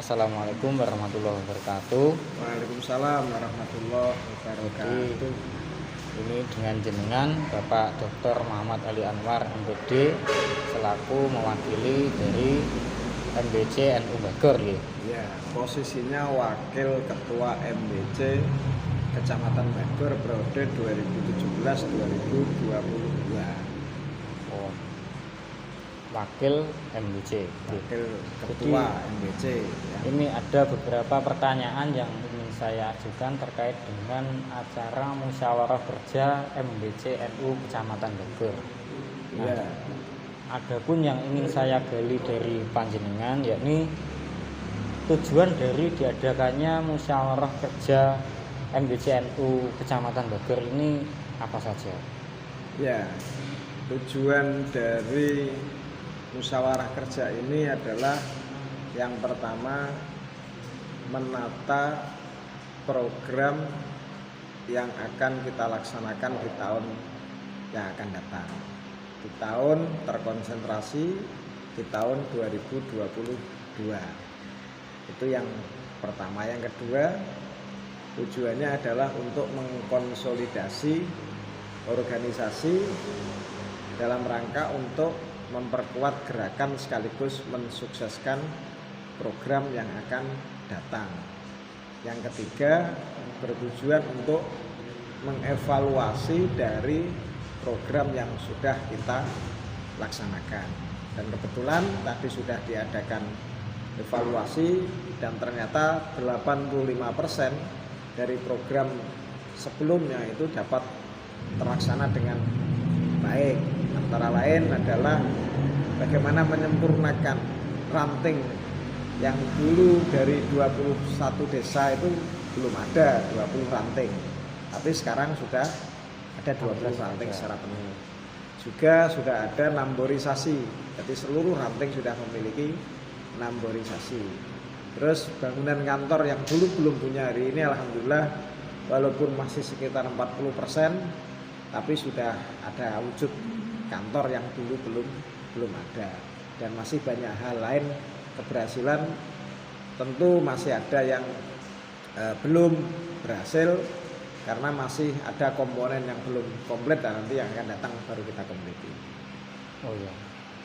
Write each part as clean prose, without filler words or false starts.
Assalamualaikum warahmatullahi wabarakatuh. Waalaikumsalam warahmatullahi wabarakatuh. Ini dengan jenengan Bapak Dr. Muhammad Ali Anwar MPD selaku mewakili dari MBC NU Bogor ya. Ya, posisinya Wakil Ketua MBC Kecamatan Bogor periode 2017-2022. Oh, Wakil MBC. Wakil Ketua MBC. Ya. Ini ada beberapa pertanyaan yang ingin saya ajukan terkait dengan acara musyawarah kerja MBC NU Kecamatan Bogor. Ya. Adapun yang ingin saya gali dari panjenengan yakni tujuan dari diadakannya musyawarah kerja MBC NU Kecamatan Bogor ini apa saja? Ya, tujuan dari musyawarah kerja ini adalah yang pertama menata program yang akan kita laksanakan di tahun yang akan datang. Di tahun terkonsentrasi di tahun 2022. Itu yang pertama. Yang kedua, tujuannya adalah untuk mengkonsolidasi organisasi dalam rangka untuk memperkuat gerakan sekaligus mensukseskan program yang akan datang. Yang ketiga, bertujuan untuk mengevaluasi dari program yang sudah kita laksanakan. Dan kebetulan tadi sudah diadakan evaluasi dan ternyata 85% dari program sebelumnya itu dapat terlaksana dengan baik. Antara lain adalah bagaimana menyempurnakan ranting yang dulu dari 21 desa itu belum ada 20 ranting, tapi sekarang sudah ada 12 ranting secara penuh. Juga sudah ada namborisasi, jadi seluruh ranting sudah memiliki namborisasi. Terus bangunan kantor yang dulu belum punya hari ini alhamdulillah walaupun masih sekitar 40%, tapi sudah ada wujud kantor yang dulu belum ada. Dan masih banyak hal lain keberhasilan, tentu masih ada yang belum berhasil karena masih ada komponen yang belum komplit dan nanti yang akan datang baru kita kompleti. Oh ya.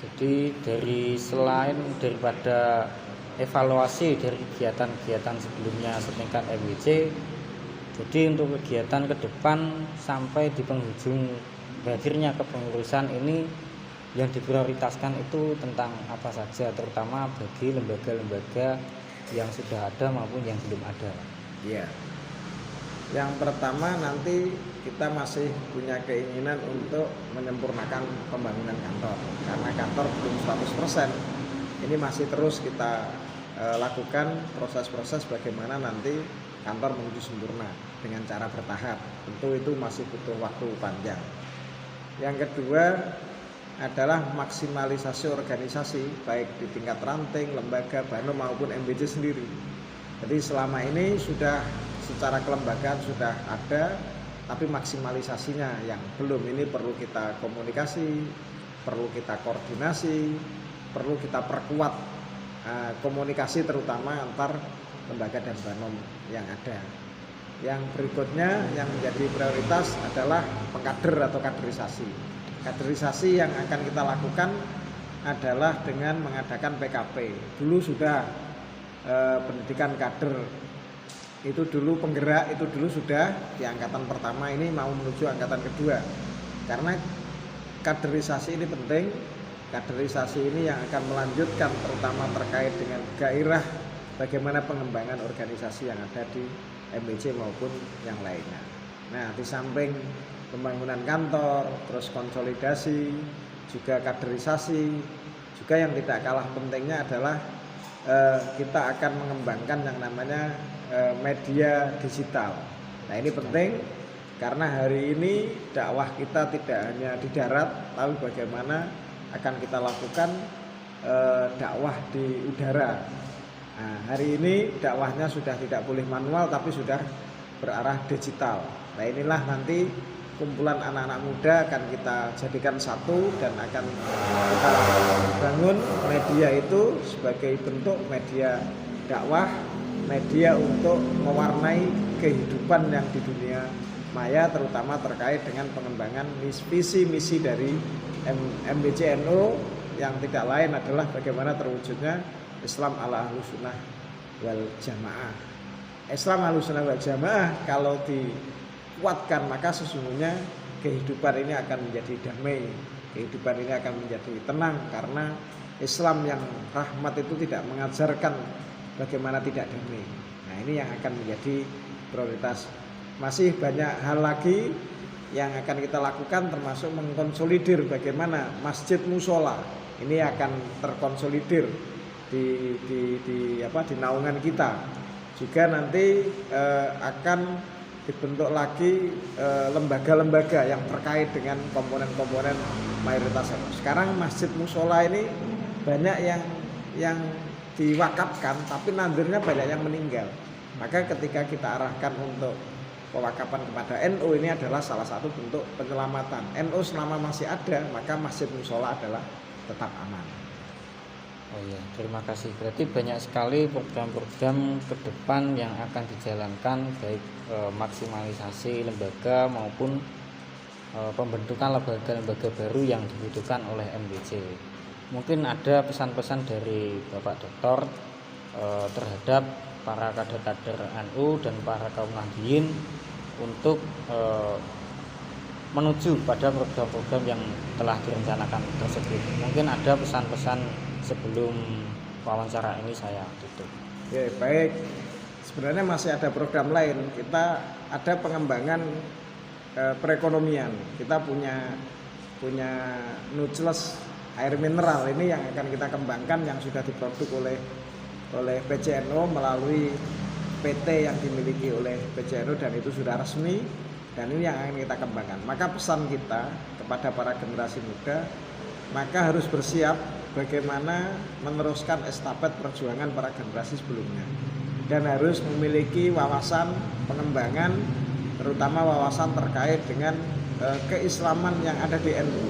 Jadi selain daripada evaluasi dari kegiatan-kegiatan sebelumnya setingkat MBC, jadi untuk kegiatan ke depan sampai di penghujung akhirnya kepengurusan ini yang diprioritaskan itu tentang apa saja, terutama bagi lembaga-lembaga yang sudah ada maupun yang belum ada. Iya. Yang pertama nanti kita masih punya keinginan untuk menyempurnakan pembangunan kantor. Karena kantor belum 100%. Ini masih terus kita lakukan proses-proses bagaimana nanti kantor menuju sempurna dengan cara bertahap. Tentu itu masih butuh waktu panjang. Yang kedua adalah maksimalisasi organisasi baik di tingkat ranting, lembaga, banom maupun MBC sendiri. Jadi selama ini sudah secara kelembagaan sudah ada, tapi maksimalisasinya yang belum. Ini perlu kita komunikasi, perlu kita koordinasi, perlu kita perkuat komunikasi terutama antar lembaga dan banom yang ada. Yang berikutnya yang menjadi prioritas adalah pengkader atau kaderisasi. Kaderisasi yang akan kita lakukan adalah dengan mengadakan PKP. Dulu sudah pendidikan kader, itu dulu penggerak, itu dulu sudah di angkatan pertama, ini mau menuju angkatan kedua. Karena kaderisasi ini penting, kaderisasi ini yang akan melanjutkan terutama terkait dengan gairah bagaimana pengembangan organisasi yang ada di MBC maupun yang lainnya. Nah, di samping pembangunan kantor, terus konsolidasi, juga kaderisasi. Juga yang tidak kalah pentingnya adalah kita akan mengembangkan yang namanya media digital. Nah ini penting karena hari ini dakwah kita tidak hanya di darat, tapi bagaimana akan kita lakukan dakwah di udara. Nah, hari ini dakwahnya sudah tidak boleh manual tapi sudah berarah digital. Nah inilah nanti kumpulan anak-anak muda akan kita jadikan satu dan akan kita bangun media itu sebagai bentuk media dakwah, media untuk mewarnai kehidupan yang di dunia maya, terutama terkait dengan pengembangan visi misi dari MBCNU yang tidak lain adalah bagaimana terwujudnya Islam ala Ahlus Sunnah wal Jamaah. Islam Ahlus Sunnah wal Jamaah kalau dikuatkan maka sesungguhnya kehidupan ini akan menjadi damai, kehidupan ini akan menjadi tenang karena Islam yang rahmat itu tidak mengajarkan bagaimana tidak damai. Nah ini yang akan menjadi prioritas. Masih banyak hal lagi yang akan kita lakukan termasuk mengkonsolidir bagaimana masjid musola ini akan terkonsolidir di naungan kita. Juga nanti akan dibentuk lagi lembaga-lembaga yang terkait dengan komponen-komponen mayoritas. Sekarang masjid musola ini banyak yang diwakafkan tapi nadirnya banyak yang meninggal. Maka ketika kita arahkan untuk pewakapan kepada NU ini adalah salah satu bentuk penyelamatan. NU selama masih ada maka masjid musola adalah tetap aman. Oh iya, terima kasih. Berarti banyak sekali program-program ke depan yang akan dijalankan baik maksimalisasi lembaga maupun pembentukan lembaga-lembaga baru yang dibutuhkan oleh MBC. Mungkin ada pesan-pesan dari Bapak Doktor terhadap para kader-kader NU dan para kaum Nahdliyin untuk menuju pada program-program yang telah direncanakan tersebut. Mungkin ada pesan-pesan sebelum wawancara ini saya tutup. Ya, baik. Sebenarnya masih ada program lain. Kita ada pengembangan perekonomian. Kita punya Nucles air mineral ini yang akan kita kembangkan yang sudah diproduk oleh PCNO melalui PT yang dimiliki oleh PCNO dan itu sudah resmi dan ini yang akan kita kembangkan. Maka pesan kita kepada para generasi muda maka harus bersiap bagaimana meneruskan estafet perjuangan para generasi sebelumnya dan harus memiliki wawasan pengembangan terutama wawasan terkait dengan keislaman yang ada di NU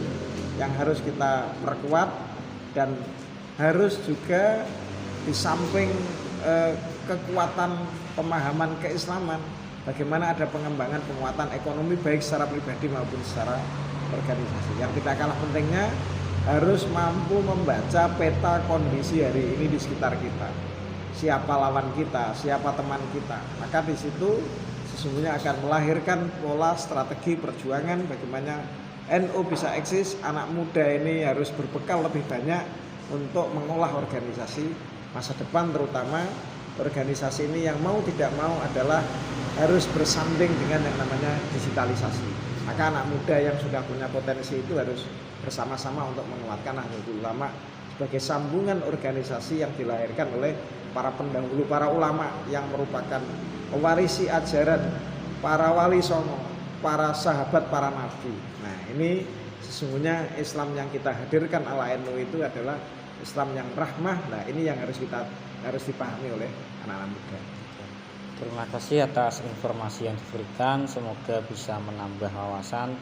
yang harus kita perkuat dan harus juga di samping kekuatan pemahaman keislaman bagaimana ada pengembangan penguatan ekonomi baik secara pribadi maupun secara organisasi. Yang tidak kalah pentingnya harus mampu membaca peta kondisi hari ini di sekitar kita. Siapa lawan kita, siapa teman kita. Maka di situ sesungguhnya akan melahirkan pola strategi perjuangan bagaimana NU bisa eksis. Anak muda ini harus berbekal lebih banyak untuk mengolah organisasi masa depan, terutama organisasi ini yang mau tidak mau adalah harus bersanding dengan yang namanya digitalisasi. Maka anak muda yang sudah punya potensi itu harus bersama-sama untuk menguatkan Nahdlatul Ulama sebagai sambungan organisasi yang dilahirkan oleh para pendahulu, para ulama yang merupakan pewarisi ajaran para wali songo, para sahabat, para nabi. Nah ini sesungguhnya Islam yang kita hadirkan ala NU itu adalah Islam yang rahmah. Nah ini yang harus dipahami oleh anak-anak muda. Terima kasih atas informasi yang diberikan. Semoga bisa menambah wawasan,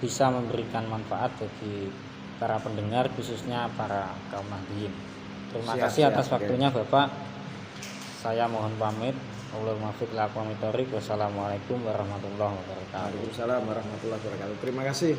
bisa memberikan manfaat bagi para pendengar, khususnya para kaum Nahdliyin. Terima kasih atas waktunya Bapak. Saya mohon pamit. Wassalamualaikum warahmatullahi wabarakatuh. Waalaikumsalam warahmatullahi wabarakatuh. Terima kasih.